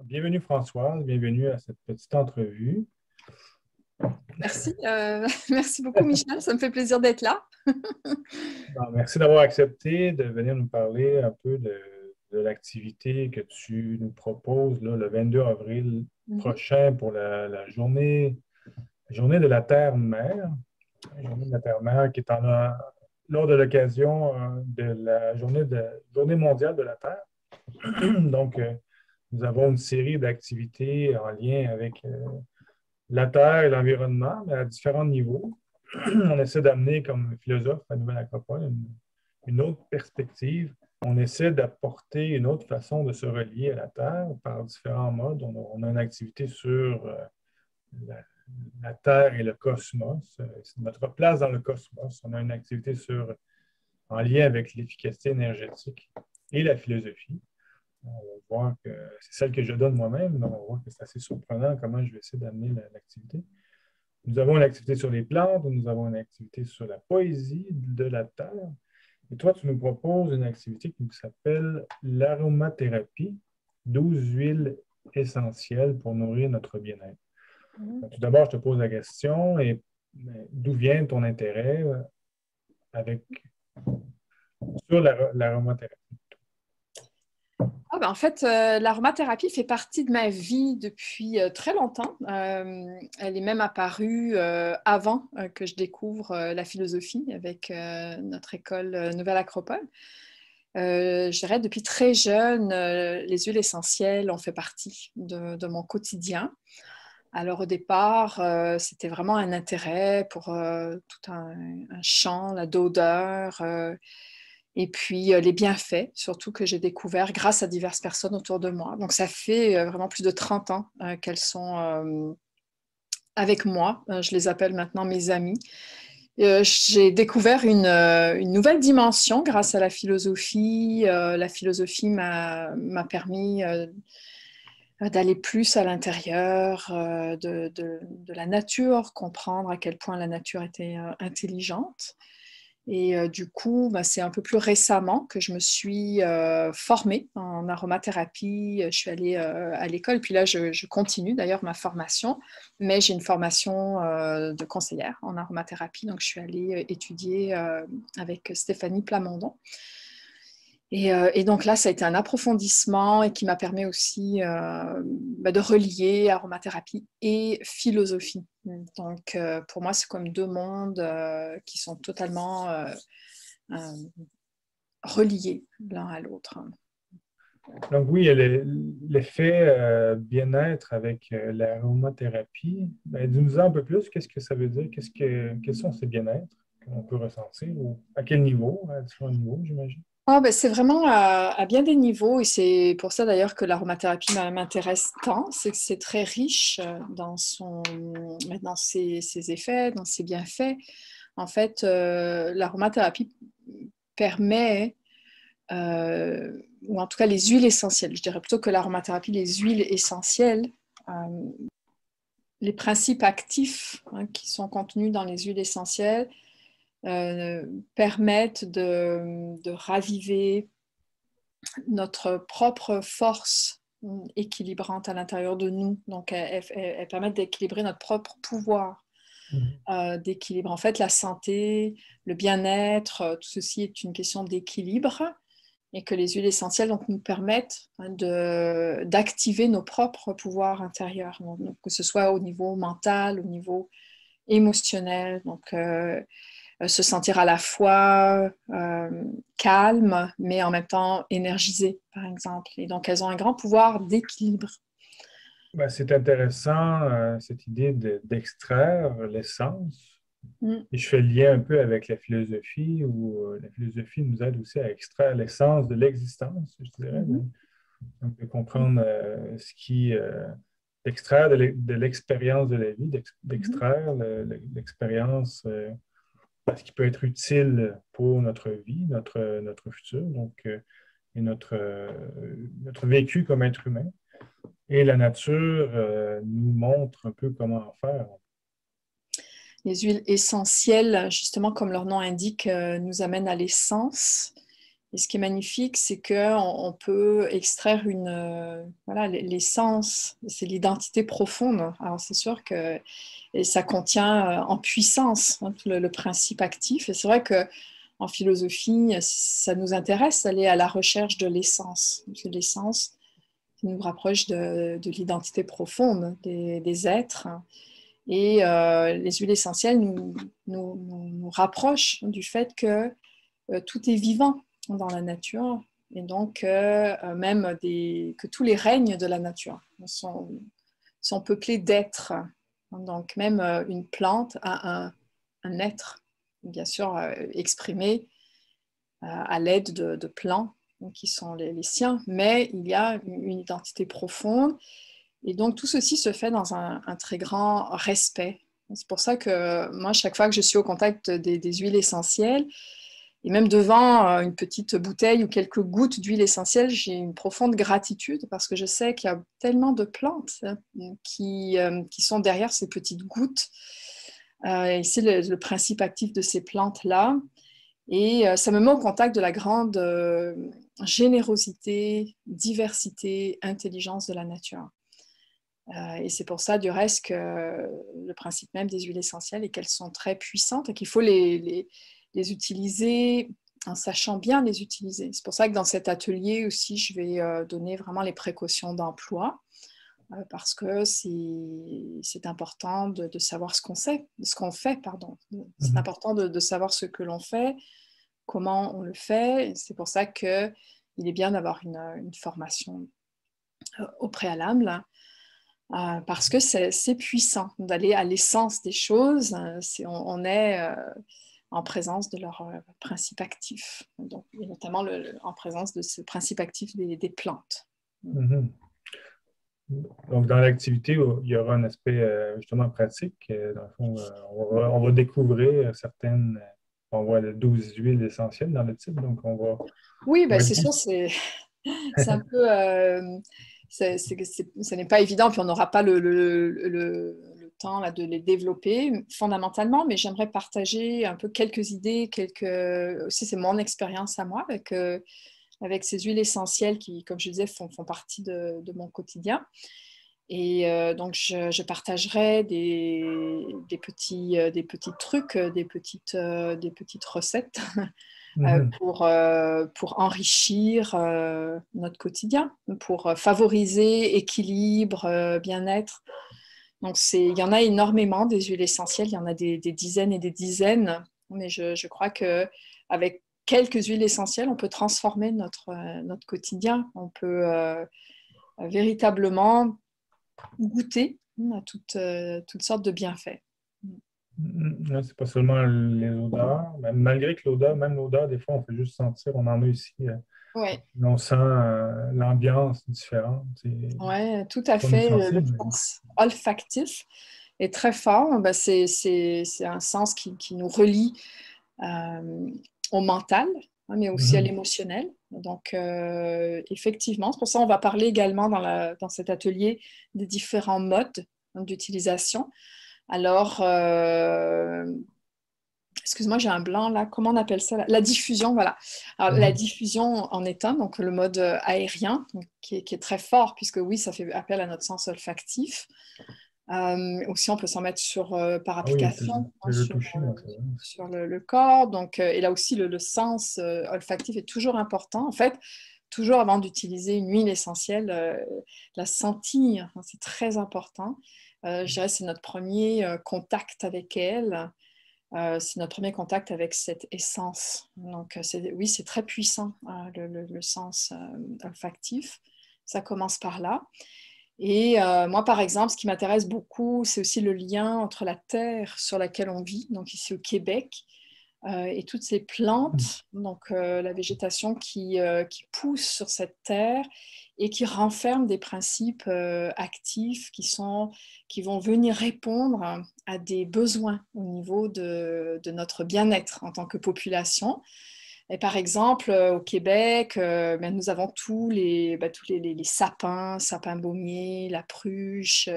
Bienvenue Françoise, bienvenue à cette petite entrevue. Merci, merci beaucoup Michel, ça me fait plaisir d'être là. Merci d'avoir accepté de venir nous parler un peu de l'activité que tu nous proposes là, le 22 avril Mhm. prochain pour la journée de la Terre-Mère. La journée de la Terre-Mère qui est lors de l'occasion de la journée mondiale de la Terre. Donc, nous avons une série d'activités en lien avec la Terre et l'environnement, mais à différents niveaux. On essaie d'amener comme philosophe à Nouvelle Acropole une autre perspective. On essaie d'apporter une autre façon de se relier à la Terre par différents modes. On a une activité sur la, la Terre et le cosmos. C'est notre place dans le cosmos. On a une activité en lien avec l'efficacité énergétique et la philosophie. On va voir que c'est celle que je donne moi-même, donc on va voir que c'est assez surprenant comment je vais essayer d'amener l'activité. Nous avons une activité sur les plantes, nous avons une activité sur la poésie de la terre. Et toi, tu nous proposes une activité qui s'appelle l'aromathérapie, 12 huiles essentielles pour nourrir notre bien-être. Mhm. Tout d'abord, je te pose la question, d'où vient ton intérêt avec, sur l'aromathérapie? En fait, l'aromathérapie fait partie de ma vie depuis très longtemps. Elle est même apparue avant que je découvre la philosophie avec notre école Nouvelle Acropole. Je dirais depuis très jeune, les huiles essentielles ont fait partie de mon quotidien. Alors au départ, c'était vraiment un intérêt pour tout un champ d'odeurs et puis les bienfaits, surtout que j'ai découvert grâce à diverses personnes autour de moi. Donc ça fait vraiment plus de 30 ans qu'elles sont avec moi. Je les appelle maintenant mes amis. J'ai découvert une nouvelle dimension grâce à la philosophie. La philosophie m'a permis d'aller plus à l'intérieur de la nature, comprendre à quel point la nature était intelligente. Et du coup, c'est un peu plus récemment que je me suis formée en aromathérapie. Je suis allée à l'école, puis là, je continue d'ailleurs ma formation, mais j'ai une formation de conseillère en aromathérapie, donc je suis allée étudier avec Stéphanie Plamondon. Et donc là, ça a été un approfondissement et qui m'a permis aussi de relier aromathérapie et philosophie. Donc pour moi, c'est comme deux mondes qui sont totalement euh, reliés l'un à l'autre. Donc oui, il y a l'effet bien-être avec l'aromathérapie. Dis-nous un peu plus, qu'est-ce que ça veut dire? Quels sont ces bien-être qu'on peut ressentir? Ou à quel niveau? À différents niveaux, j'imagine. C'est vraiment à bien des niveaux et c'est pour ça d'ailleurs que l'aromathérapie m'intéresse tant, c'est que c'est très riche dans ses effets, dans ses bienfaits. En fait, l'aromathérapie permet, ou en tout cas les huiles essentielles, je dirais plutôt que l'aromathérapie, les huiles essentielles, euh, les principes actifs qui sont contenus dans les huiles essentielles euh, permettent de raviver notre propre force équilibrante à l'intérieur de nous. Donc, elles permettent d'équilibrer notre propre pouvoir Mhm. d'équilibre. En fait, la santé, le bien-être, tout ceci est une question d'équilibre et que les huiles essentielles donc, nous permettent d'activer nos propres pouvoirs intérieurs, donc, que ce soit au niveau mental, au niveau émotionnel. Donc, se sentir à la fois calme, mais en même temps énergisé, par exemple. Et donc, elles ont un grand pouvoir d'équilibre. C'est intéressant, cette idée d'extraire l'essence. Mm. Et je fais le lien un peu avec la philosophie, où la philosophie nous aide aussi à extraire l'essence de l'existence, je dirais. Mm-hmm. Donc, de comprendre d'extraire de l'expérience de la vie, Mm-hmm. d'extraire l'expérience, ce qui peut être utile pour notre vie, notre futur, donc, et notre vécu comme être humain. Et la nature nous montre un peu comment en faire. Les huiles essentielles, justement, comme leur nom indique, nous amènent à l'essence. Et ce qui est magnifique, c'est qu'on peut extraire voilà, l'essence, c'est l'identité profonde. Alors c'est sûr que et ça contient en puissance hein, le principe actif. Et c'est vrai qu'en philosophie, ça nous intéresse d'aller à la recherche de l'essence. C'est l'essence qui nous rapproche de l'identité profonde des êtres. Et les huiles essentielles nous rapprochent du fait que tout est vivant dans la nature et donc même que tous les règnes de la nature sont peuplés d'êtres. Donc même une plante a un être, bien sûr exprimé à l'aide de plants qui sont les siens, mais il y a une identité profonde et donc tout ceci se fait dans un très grand respect. C'est pour ça que moi, chaque fois que je suis au contact des huiles essentielles, et même devant une petite bouteille ou quelques gouttes d'huile essentielle, j'ai une profonde gratitude parce que je sais qu'il y a tellement de plantes qui sont derrière ces petites gouttes. Et c'est le principe actif de ces plantes-là. Et ça me met au contact de la grande générosité, diversité, intelligence de la nature. Et c'est pour ça, du reste, que le principe même des huiles essentielles est qu'elles sont très puissantes et qu'il faut les utiliser en sachant bien les utiliser. C'est pour ça que dans cet atelier aussi, je vais donner vraiment les précautions d'emploi parce que c'est important de savoir ce qu'on fait, pardon. C'est important de savoir ce que l'on fait, comment on le fait. C'est pour ça qu'il est bien d'avoir une formation au préalable. Parce que c'est puissant d'aller à l'essence des choses. On est en présence de leur principe actif, donc, et notamment en présence de ce principe actif des plantes. Mhm. Donc, dans l'activité, il y aura un aspect justement pratique. Dans le fond, on va découvrir certaines. On voit les 12 huiles essentielles dans le titre, donc Oui, on ben, va c'est sûr, c'est un peu. Ce n'est pas évident, puis on n'aura pas le temps là, de les développer fondamentalement, mais j'aimerais partager un peu quelques idées, aussi c'est mon expérience à moi avec ces huiles essentielles qui, comme je disais, font partie de mon quotidien. Et donc, je partagerai des petits trucs, des petites recettes Mhm. pour enrichir notre quotidien, pour favoriser équilibre, bien-être. Donc, il y en a énormément des huiles essentielles, il y en a des dizaines et des dizaines, mais je crois qu'avec quelques huiles essentielles, on peut transformer notre quotidien, on peut véritablement goûter à toutes sortes de bienfaits. Ouais, c'est pas seulement les odeurs, malgré que même l'odeur, des fois, on fait juste sentir, on en a ici, Oui, on sent l'ambiance différente. ouais, tout à Pas nous fait. sentir, Le mais. sens olfactif est très fort. Ben, c'est un sens qui nous relie euh, au mental, hein, mais aussi à Mhm. l'émotionnel. Donc, effectivement, c'est pour ça qu'on va parler également dans cet atelier des différents modes d'utilisation. Alors, excuse-moi, j'ai un blanc là. Comment on appelle ça? La diffusion, voilà. Alors, la Mhm. diffusion en est un, donc le mode aérien, donc, qui est très fort, puisque oui, ça fait appel à notre sens olfactif. Aussi, on peut s'en mettre par Ah oui, application hein, le toucher, ouais, c'est vrai. sur le corps. Donc, et là aussi, le sens olfactif est toujours important. En fait, toujours avant d'utiliser une huile essentielle, la sentir, hein, c'est très important. Je dirais que c'est notre premier contact avec elle. C'est notre premier contact avec cette essence. Donc, oui, c'est très puissant, le sens olfactif. Ça commence par là. Et moi, par exemple, ce qui m'intéresse beaucoup, c'est aussi le lien entre la terre sur laquelle on vit, donc ici au Québec, et toutes ces plantes, donc la végétation qui pousse sur cette terre et qui renferme des principes actifs qui vont venir répondre à des besoins au niveau de notre bien-être en tant que population. Et par exemple, au Québec, ben, nous avons tous les sapins baumiers, la pruche,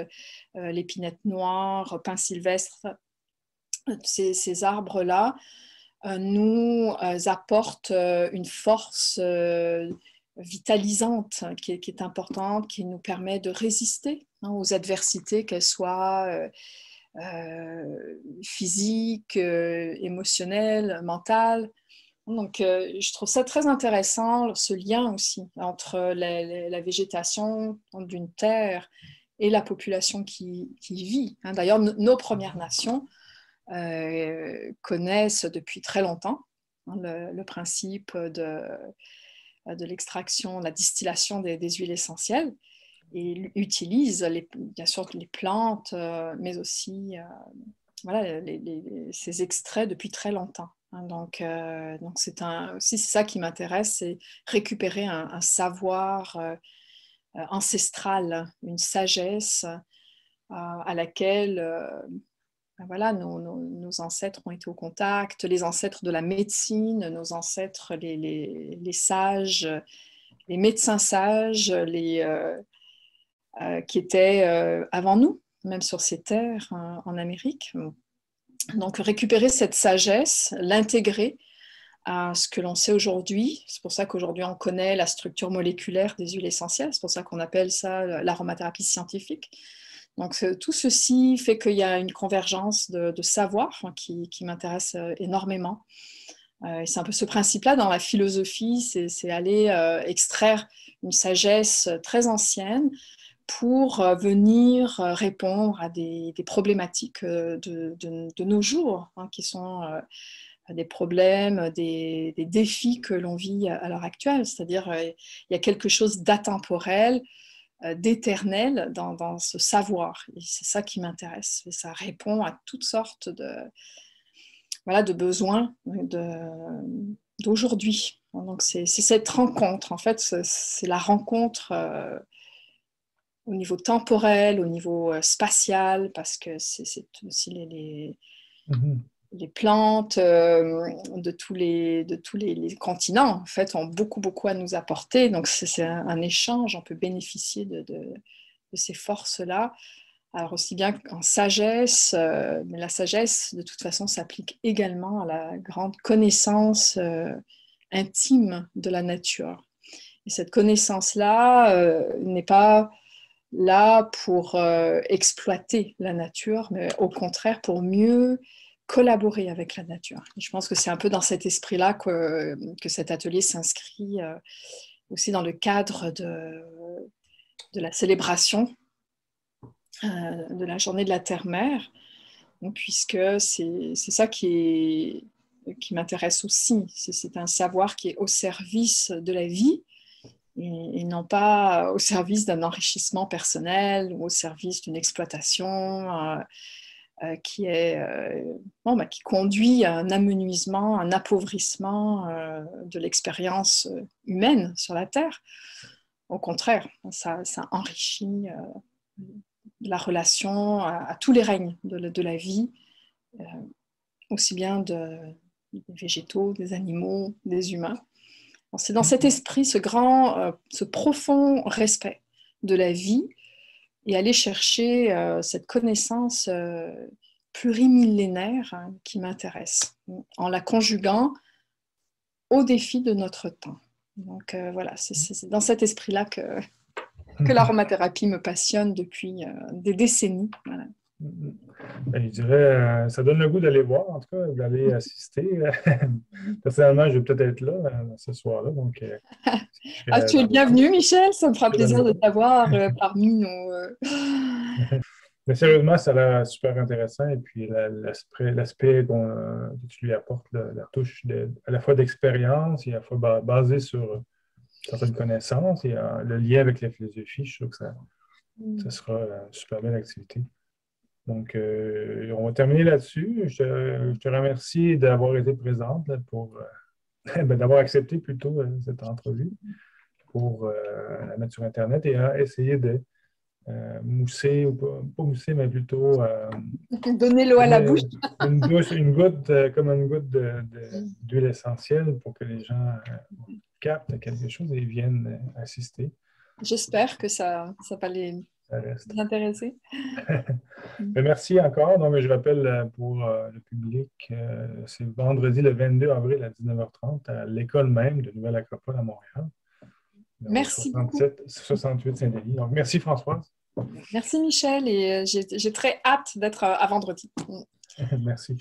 l'épinette noire, pin sylvestre, ces arbres-là nous apporte une force vitalisante qui est importante, qui nous permet de résister aux adversités, qu'elles soient physiques, émotionnelles, mentales. Donc, je trouve ça très intéressant, ce lien aussi entre la végétation d'une terre et la population qui vit. D'ailleurs, nos Premières Nations connaissent depuis très longtemps le principe de l'extraction, la distillation des huiles essentielles et utilisent bien sûr les plantes, mais aussi voilà, ces extraits depuis très longtemps. Donc c'est aussi ça qui m'intéresse, c'est récupérer un savoir ancestral, une sagesse à laquelle voilà, nos ancêtres ont été au contact, les ancêtres de la médecine, nos ancêtres, les sages, les médecins sages, qui étaient avant nous, même sur ces terres en Amérique. Donc récupérer cette sagesse, l'intégrer à ce que l'on sait aujourd'hui. C'est pour ça qu'aujourd'hui on connaît la structure moléculaire des huiles essentielles, c'est pour ça qu'on appelle ça l'aromathérapie scientifique. Donc tout ceci fait qu'il y a une convergence de savoir qui m'intéresse énormément. Et c'est un peu ce principe-là dans la philosophie, c'est aller extraire une sagesse très ancienne pour venir répondre à des problématiques de nos jours, qui sont des problèmes, des défis que l'on vit à l'heure actuelle. C'est-à-dire il y a quelque chose d'atemporel, d'éternel dans ce savoir. Et c'est ça qui m'intéresse. Et ça répond à toutes sortes voilà, de besoins d'aujourd'hui. Donc c'est cette rencontre. En fait, c'est la rencontre au niveau temporel, au niveau spatial, parce que c'est aussi les plantes de tous les continents, en fait, ont beaucoup à nous apporter. Donc, c'est un échange, on peut bénéficier de ces forces-là. Alors, aussi bien en sagesse, mais la sagesse, de toute façon, s'applique également à la grande connaissance intime de la nature. Et cette connaissance-là n'est pas là pour exploiter la nature, mais au contraire pour mieux collaborer avec la nature. Et je pense que c'est un peu dans cet esprit-là que cet atelier s'inscrit aussi dans le cadre de la célébration de la journée de la Terre-Mère, puisque c'est ça qui m'intéresse aussi. C'est un savoir qui est au service de la vie, et non pas au service d'un enrichissement personnel ou au service d'une exploitation qui conduit à un amenuisement, un appauvrissement de l'expérience humaine sur la Terre. Au contraire, ça enrichit la relation à tous les règnes de la vie, aussi bien des végétaux, des animaux, des humains. C'est dans cet esprit, ce profond respect de la vie, et aller chercher cette connaissance plurimillénaire qui m'intéresse, en la conjuguant aux défis de notre temps. Donc voilà, c'est dans cet esprit-là que l'aromathérapie me passionne depuis des décennies. Voilà. Ben, je dirais, ça donne le goût d'aller voir, en tout cas, d'aller assister. Personnellement, je vais peut-être être là ce soir-là. Donc, tu es bienvenu, Michel. Ça me fera plaisir de t'avoir parmi nos... Mais sérieusement, ça a l'air super intéressant. Et puis, l'aspect que tu lui apportes, la touche à la fois d'expérience et à la fois basée sur certaines connaissances et le lien avec la philosophie, je trouve que ça sera une super belle activité. Donc, on va terminer là-dessus. Je te remercie d'avoir été présente d'avoir accepté plutôt cette entrevue pour la mettre sur Internet et essayer de mousser, ou pas mousser, mais plutôt donner l'eau à la bouche. une goutte, comme une goutte d'huile essentielle pour que les gens captent quelque chose et viennent assister. J'espère que ça va Ça reste. intéressé. Mais merci encore. Non, mais je rappelle pour le public, c'est vendredi le 22 avril à 19h30 à l'école même de Nouvelle Acropole à Montréal. Au Merci beaucoup. 68 Saint-Denis. Donc, merci Françoise. Merci Michel et j'ai très hâte d'être à vendredi. Merci.